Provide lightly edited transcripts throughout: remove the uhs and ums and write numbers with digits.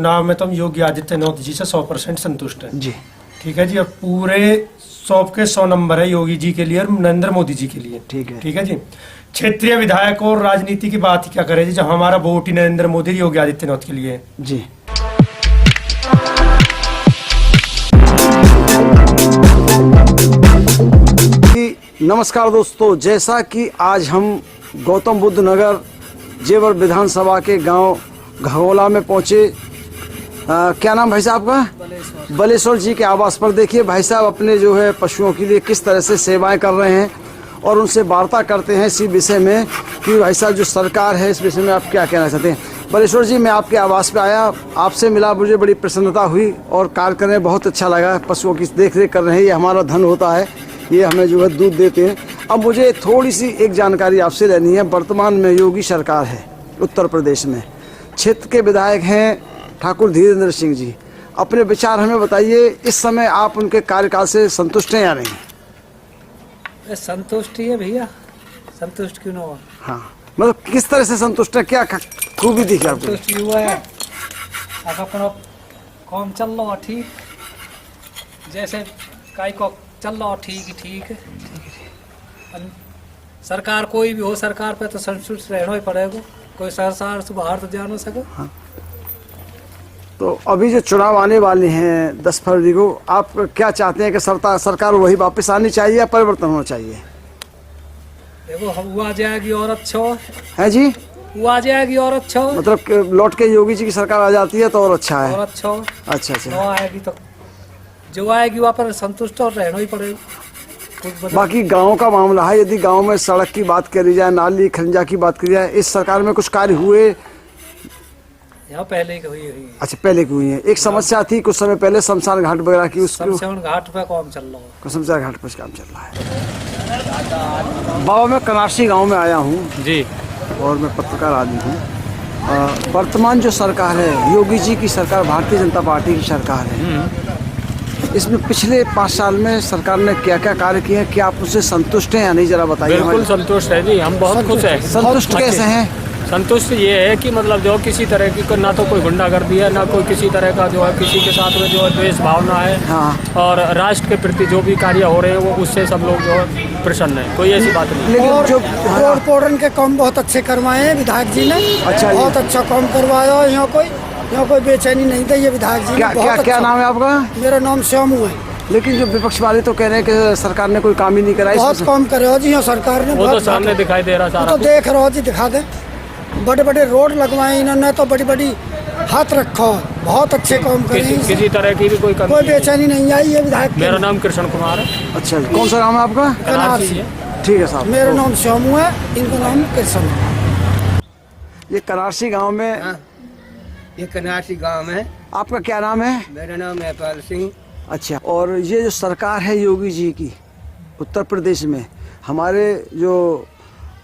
चुनाव में तो हम योगी आदित्यनाथ जी से 100% संतुष्ट हैं जी। ठीक है जी। अब पूरे 100 के 100 नंबर है योगी जी के लिए और नरेंद्र मोदी जी के लिए। ठीक है जी। क्षेत्रीय विधायक और राजनीति की बात क्या करें जी, जब हमारा वोट ही नरेंद्र मोदी योगी आदित्यनाथ के लिए जी। नमस्कार दोस्तों, जैसा कि आज हम गौतम बुद्ध नगर जेवर विधानसभा के गांव घगोला में पहुंचे। क्या नाम भाई साहब का? बलेश्वर जी के आवास पर। देखिए भाई साहब अपने जो है पशुओं के लिए किस तरह से सेवाएं कर रहे हैं और उनसे वार्ता करते हैं इसी विषय में कि भाई साहब जो सरकार है इस विषय में आप क्या कहना चाहते हैं। बलेश्वर जी, मैं आपके आवास पे आया, आपसे मिला, मुझे बड़ी प्रसन्नता हुई और कार्य करने बहुत अच्छा लगा। पशुओं की देख रेख कर रहे हैं, ये हमारा धन होता है, ये हमें जो है दूध देते हैं। अब मुझे थोड़ी सी एक जानकारी आपसे लेनी है। वर्तमान में योगी सरकार है उत्तर प्रदेश में, क्षेत्र के विधायक हैं ठाकुर धीरेन्द्र सिंह जी। अपने विचार हमें बताइए, इस समय आप उनके कार्यकाल से संतुष्ट हैं या नहीं? संतुष्ट ही है भैया, संतुष्ट क्यों ना हो। हाँ, मतलब किस तरह से संतुष्ट है, क्या खूबी दिखी आपको? संतुष्ट हुआ है, अब अपना काम चल रहा ठीक, जैसे काई को चल रहा ठीक है। सरकार कोई भी हो, सरकार पे तो संतुष्ट रहना ही पड़ेगा, कोई सरकार से बाहर तो जा ना सके। हाँ। तो अभी जो चुनाव आने वाले हैं 10 फरवरी को, आप क्या चाहते हैं कि सरकार वही वापस आनी चाहिए या परिवर्तन होना चाहिए? देखो हुआ जाएगी और अच्छा है जी, हुआ जाएगी और अच्छा, मतलब लौट के योगी जी की सरकार आ जाती है तो और अच्छा है। और अच्छा। अच्छा। आएगी तो जो आएगी वहाँ पर संतुष्ट और रहना ही पड़ेगा। बाकी गांव का मामला है, यदि गांव में सड़क की बात करी जाए, नाली खंजा की बात करी जाए, इस सरकार में कुछ कार्य हुए? यहाँ पहले की हुई। अच्छा, पहले की हुई है। एक समस्या थी कुछ समय पहले शमशान घाट वगैरह की, शमशान घाट पे काम चल रहा है। शमशान घाट पर काम चल रहा है। बाबा, मैं कनासी गांव में आया हूँ जी और मैं पत्रकार आदमी हूँ। वर्तमान जो सरकार है योगी जी की सरकार, भारतीय जनता पार्टी की सरकार है, इसमें पिछले 5 साल में सरकार ने क्या क्या कार्य किए हैं, क्या आप उससे संतुष्ट हैं या नहीं, जरा बताइए। बिल्कुल संतुष्ट है जी, हम बहुत खुश हैं। संतुष्ट कैसे हैं? संतुष्ट ये है कि मतलब जो किसी तरह की ना तो कोई गुंडागर्दी है, ना कोई किसी तरह का जो है किसी के साथ में जो है द्वेष भावना है। हाँ। और राष्ट्र के प्रति जो भी कार्य हो रहे हैं वो उससे सब लोग जो है प्रसन्न है, कोई ऐसी बात नहीं। लेकिन जो रोड पोर्टन के काम बहुत अच्छे करवाए हैं विधायक जी ने। अच्छा, बहुत अच्छा काम करवाया। यहाँ कोई बेचैनी नहीं थी, ये विधायक जी ने। क्या नाम है आपका? मेरा नाम श्यामू है। लेकिन जो विपक्ष वाले तो कह रहे हैं कि सरकार ने कोई काम ही नहीं कराया। बहुत काम करे हो जी यहाँ सरकार ने। वो तो सामने दिखाई दे रहा सारा, तो देख रहे हो जी, दिखा दे। बड़े रोड लगवाए इन्होंने, तो बड़ी हाथ रखो, बहुत अच्छे काम करे। किसी तरह की भी कोई बेचैनी नहीं आई है विधायक। मेरा नाम कृष्ण कुमार है। अच्छा, कौन सा नाम है आपका? कनासी। ठीक है साहब। मेरा नाम श्यामू है, इनका नाम कृष्ण। ये कनासी गाँव में, ये कनासी गांव है। आपका क्या नाम है? मेरा नाम है पाल सिंह। अच्छा, और ये जो सरकार है योगी जी की उत्तर प्रदेश में, हमारे जो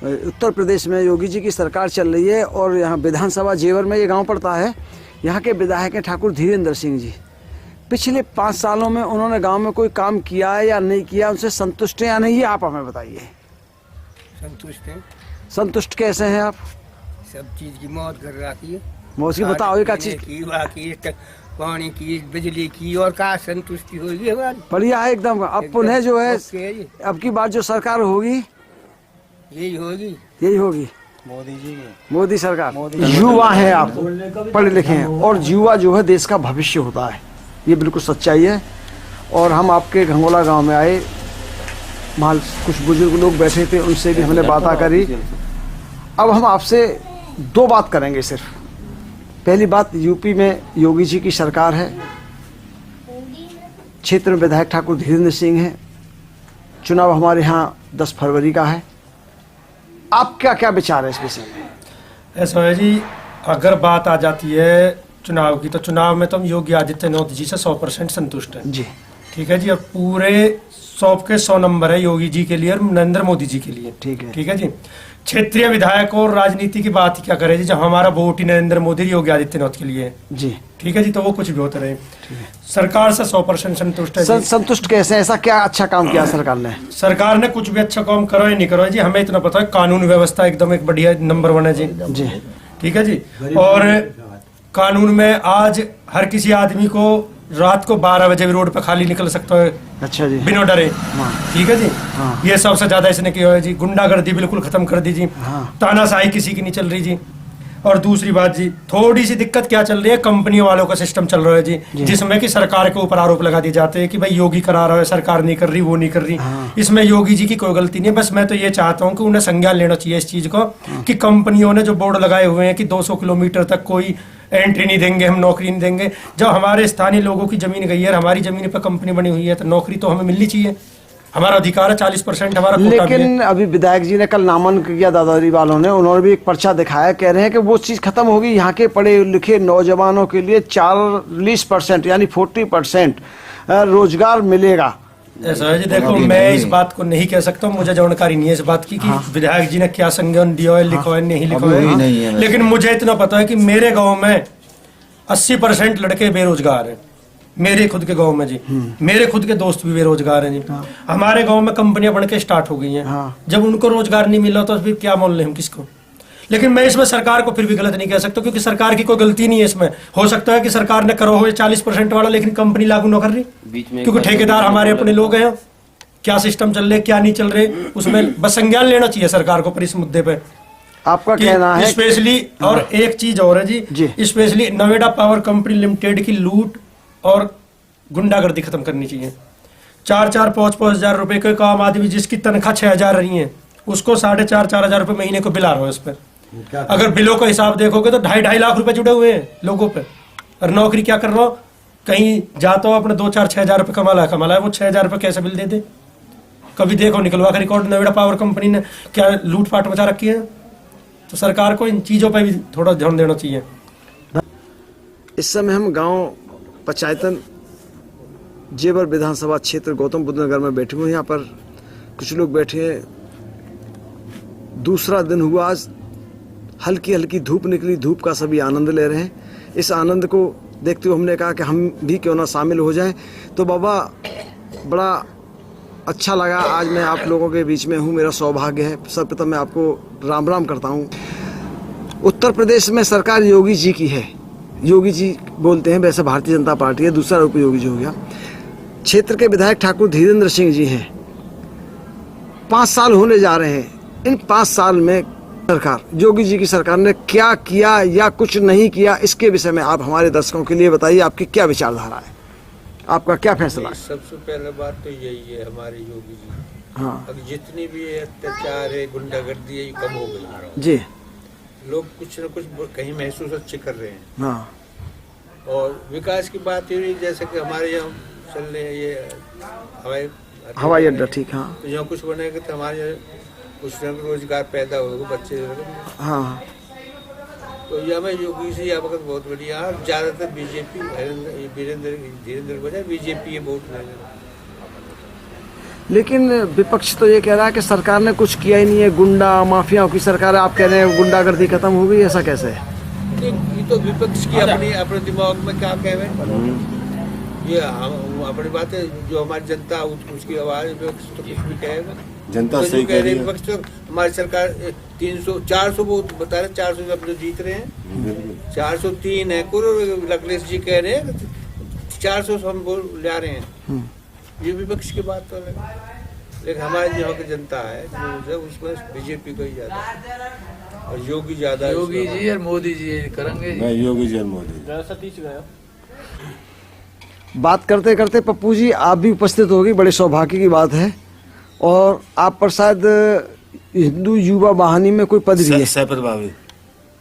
उत्तर प्रदेश में योगी जी की सरकार चल रही है और यहाँ विधानसभा जेवर में ये गांव पड़ता है, यहाँ के विधायक हैं ठाकुर धीरेन्द्र सिंह जी। पिछले 5 सालों में उन्होंने गांव में कोई काम किया है या नहीं किया, उनसे संतुष्ट हैं या नहीं, ये आप हमें बताइए। संतुष्ट हैं। संतुष्ट कैसे हैं आप? सब चीज की मौत कर रखी है। मौत की बताओ, एक चीज की बाकी पानी की, बिजली की, और का संतुष्टि होगी हमारी। बढ़िया है एकदम। अब पुनः जो है अब की बार जो सरकार होगी यही होगी मोदी सरकार। युवा है आप, पढ़े लिखे हैं, और युवा जो है देश का भविष्य होता है, ये बिल्कुल सच्चाई है। और हम आपके घंगोला गांव में आए, वहाँ कुछ बुजुर्ग लोग बैठे थे, उनसे भी हमने बातें करी। अब हम आपसे 2 बात करेंगे सिर्फ। पहली बात, यूपी में योगी जी की सरकार है, क्षेत्र में विधायक ठाकुर धीरेन्द्र सिंह हैं, चुनाव हमारे यहाँ 10 फरवरी का है। आप क्या विचार है इस विषय में? ऐसा है जी, अगर बात आ जाती है चुनाव की, तो चुनाव में तो हम योगी आदित्यनाथ जी से 100% संतुष्ट हैं जी। ठीक है जी। और पूरे 100 के 100 नंबर है योगी जी के लिए और नरेंद्र मोदी जी के लिए। ठीक है जी। क्षेत्रीय विधायक और राजनीति की बात क्या करें जी, जब हमारा वोट ही नरेंद्र मोदी योगी आदित्यनाथ के लिए जी। ठीक है जी। तो वो कुछ भी होता रहे, सरकार से 100% संतुष्ट है। संतुष्ट कैसे? ऐसा क्या अच्छा काम किया सरकार ने? सरकार ने कुछ भी अच्छा काम करो या नहीं करो जी, हमें इतना पता है कानून व्यवस्था एकदम एक बढ़िया नंबर 1 है जी। जी। ठीक है जी। और कानून में आज हर किसी आदमी को रात को 12 बजे भी रोड पे खाली निकल सकता है, अच्छा जी। बिना डरे। हाँ। ठीक है जी। हाँ। ये सबसे ज्यादा इसने किया है जी। गुंडागर्दी बिल्कुल खत्म कर दी जी। हाँ। तानाशाही किसी की नहीं चल रही जी। और दूसरी बात जी, थोड़ी सी दिक्कत क्या चल रही है, कंपनियों वालों का सिस्टम चल रहा है जी, जिसमें कि सरकार के ऊपर आरोप लगा दिए जाते हैं कि भाई योगी करा रहा है, सरकार नहीं कर रही, वो नहीं कर रही। हाँ। इसमें योगी जी की कोई गलती नहीं है। बस मैं तो ये चाहता हूँ कि उन्हें संज्ञान लेना चाहिए इस चीज को, कि कंपनियों ने जो बोर्ड लगाए हुए हैं कि 200 किलोमीटर तक कोई एंट्री नहीं देंगे, हम नौकरी नहीं देंगे। जब हमारे स्थानीय लोगों की जमीन गई है, हमारी जमीन पर कंपनी बनी हुई है, तो नौकरी तो हमें मिलनी चाहिए। हमारा अधिकार है, 40% हमारा कोटा भी है। लेकिन अभी विधायक जी ने कल नामांकन किया दादारी वालों ने, उन्होंने भी एक पर्चा दिखाया, कह रहे हैं कि वो चीज खत्म होगी, यहाँ के पढ़े लिखे नौजवानों के लिए 40% यानी 40% रोजगार मिलेगा। ऐसा है जी। देखो, मैं इस बात को नहीं कह सकता हूँ, मुझे जानकारी नहीं है इस बात की कि विधायक जी ने क्या संज्ञान दिया है, लिखा है, नहीं लिखा है। लेकिन मुझे इतना पता है कि मेरे गांव में 80% लड़के बेरोजगार हैं। मेरे खुद के गांव में जी, मेरे खुद के दोस्त भी बेरोजगार हैं जी। हमारे गांव में कंपनियां बन के स्टार्ट हो गई हैं। जब उनको रोजगार नहीं मिला तो फिर क्या मोल लें हम किसको। लेकिन मैं इसमें सरकार को फिर भी गलत नहीं कह सकता, क्योंकि सरकार की कोई गलती नहीं है इसमें। हो सकता है कि सरकार ने करो हो 40% वाला, लेकिन कंपनी लागू न कर रही, क्योंकि ठेकेदार हमारे अपने लोग हैं। क्या सिस्टम चल रहे, क्या नहीं चल रहे, उसमें बस संज्ञान लेना चाहिए सरकार को पर इस मुद्दे पे। आपका कहना है स्पेशली, और एक चीज और है जी, specially Noida power company limited की लूट और गुंडागर्दी खत्म करनी चाहिए। 4-5 हजार रुपए के काम आदमी जिसकी तनख्वाह 6,000 रही है, उसको 4,500 4,000 रुपए महीने को बिल आ रहा है उस पर। अगर बिलों का हिसाब देखोगे तो 2.5 लाख रुपए जुड़े हुए हैं लोगों पे। और नौकरी क्या कर रहा हो, कहीं जाता हो अपने 2-4-6 हजार रुपए कमा है, वो 6,000 रुपए कैसे बिल दे दे। कभी देखो निकलवा का रिकॉर्ड, नोएडा पावर कंपनी ने क्या लूटपाट मचा रखी है। तो सरकार को इन चीजों पर भी थोड़ा ध्यान देना चाहिए। इस समय हम गांव पचायतन जेवर विधानसभा क्षेत्र गौतम बुद्ध नगर में बैठे हुए हैं। यहाँ पर कुछ लोग बैठे हैं। दूसरा दिन हुआ आज, हल्की हल्की धूप निकली, धूप का सभी आनंद ले रहे हैं। इस आनंद को देखते हुए हमने कहा कि हम भी क्यों ना शामिल हो जाएं। तो बाबा, बड़ा अच्छा लगा आज मैं आप लोगों के बीच में हूँ, मेरा सौभाग्य है। सर्वप्रथम मैं आपको राम राम करता हूँ। उत्तर प्रदेश में सरकार योगी जी की है, योगी जी बोलते हैं, वैसे भारतीय जनता पार्टी है, दूसरा रूप योगी जी हो गया। क्षेत्र के विधायक ठाकुर धीरेन्द्र सिंह जी हैं। 5 साल होने जा रहे हैं। इन 5 साल में सरकार, योगी जी की सरकार ने क्या किया या कुछ नहीं किया, इसके विषय में आप हमारे दर्शकों के लिए बताइए, आपकी क्या विचारधारा है, आपका क्या फैसला है? सबसे पहले बात तो यही है, हमारे योगी जी, हाँ अब जितनी भी अत्याचार है, गुंडागर्दी है, ये कम हो गई जी। लोग कुछ न कुछ कहीं महसूस अच्छे कर रहे हैं। हाँ। और विकास की बात ये हुई, जैसे कि हमारे यहाँ चल रहे हैं ये हवाई अड्डा, ठीक। हाँ, तो यहाँ कुछ बनेगा तो हमारे यहाँ कुछ न कुछ रोजगार पैदा होगा, बच्चे। हाँ। तो यह मैं योगी से यह वक्त बहुत बढ़िया, और ज्यादातर बीजेपी, धीरेन्द्र वजह बीजेपी है बहुत। लेकिन विपक्ष तो ये कह रहा है कि सरकार ने कुछ किया ही नहीं है, गुंडा माफियाओं की सरकार है। आप कह रहे हैं गुंडागर्दी खत्म हो गई, ऐसा कैसे है? ये तो विपक्ष की अपने दिमाग में क्या कह रहे हैं, ये अपनी बात है। जो हमारी जनता उसकी आवाज विपक्ष तो कुछ भी कहेगा। जनता सही कह रही है। विपक्ष तो हमारी सरकार 400 वो बता रहे, 400 अब जो जीत रहे हैं 403 है। लखलेश जी कह रहे हैं 400 हम ले रहे हैं। ये विपक्ष की बात तो है, लेकिन हमारे यहाँ की जनता है उसमें बीजेपी को ही ज्यादा और योगी ज्यादा। योगी जी और मोदी जी करेंगे। योगी जी और मोदी। सतीश गया। बात करते करते पप्पू जी आप भी उपस्थित होगी, बड़े सौभाग्य की बात है। और आप पर शायद हिंदू युवा वाहिनी में कोई पद भी है।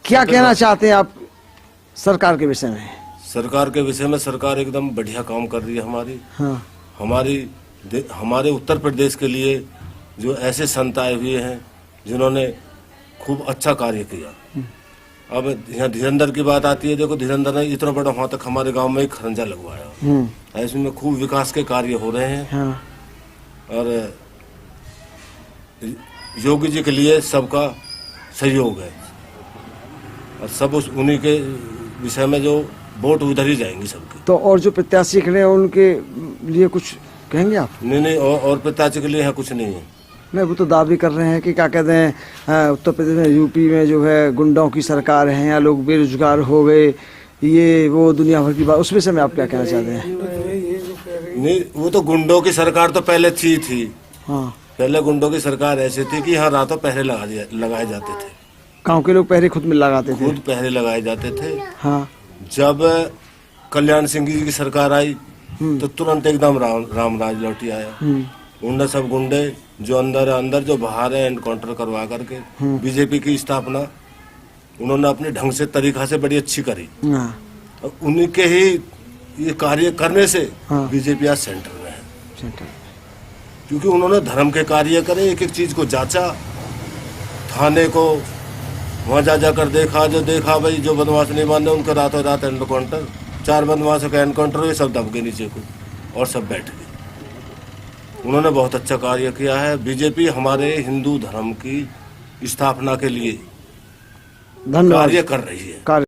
क्या कहना चाहते हैं आप सरकार के विषय में? सरकार के विषय में सरकार एकदम बढ़िया काम कर रही है हमारी। हाँ। हमारे उत्तर प्रदेश के लिए जो ऐसे संत आए हुए हैं जिन्होंने खूब अच्छा कार्य किया। अब यहाँ धीरेन्द्र की बात आती है, देखो धीरेन्द्र ने इतना बड़ा वहां तक हमारे गांव में एक खरंजा लगवाया, ऐसे में खूब विकास के कार्य हो रहे हैं। हाँ। और योगी जी के लिए सबका सहयोग है और सब उन्हीं के विषय में जो वोट उधर ही जाएंगे सबके। तो और जो प्रत्याशी खड़े हैं उनके लिए कुछ कहेंगे आप? नहीं, और प्रत्याशी के लिए यहाँ कुछ नहीं है। नहीं, वो तो दावे कर रहे हैं कि क्या कहते हैं उत्तर प्रदेश में, यूपी में जो है गुंडों की सरकार है, यहाँ लोग बेरोजगार हो गए, ये वो दुनिया भर की बात, उसमें से मैं आप क्या कहना चाहते हैं? नहीं, वो तो गुंडों की सरकार तो पहले थी। हाँ, पहले गुंडों की सरकार ऐसी थी कि यहाँ रातों पहरे लगाए जाते थे। गांव के लोग पहरे खुद में लगाते थे। खुद पहरे लगाए जाते थे। हाँ, जब कल्याण सिंह जी की सरकार आई तो तुरंत एकदम रामराज लौटी आया। उनने सब गुंडे जो अंदर जो बाहर है एनकाउंटर करवा करके बीजेपी की स्थापना उन्होंने अपने ढंग से तरीका से बड़ी अच्छी करी। हाँ, और उन्हीं के ही ये कार्य करने से बीजेपी आज सेंटर में है। क्योंकि उन्होंने धर्म के कार्य करे, एक एक चीज को जांचा, थाने को वहां जा कर देखा, जो देखा भाई जो बदमाश नहीं माने उनका रातों रात एनकाउंटर, 4 बदमाशों का एनकाउंटर हुए, सब दब गए नीचे को और सब बैठ गए। उन्होंने बहुत अच्छा कार्य किया है। बीजेपी हमारे हिंदू धर्म की स्थापना के लिए धन्यवाद कार्य कर रही है। कार्य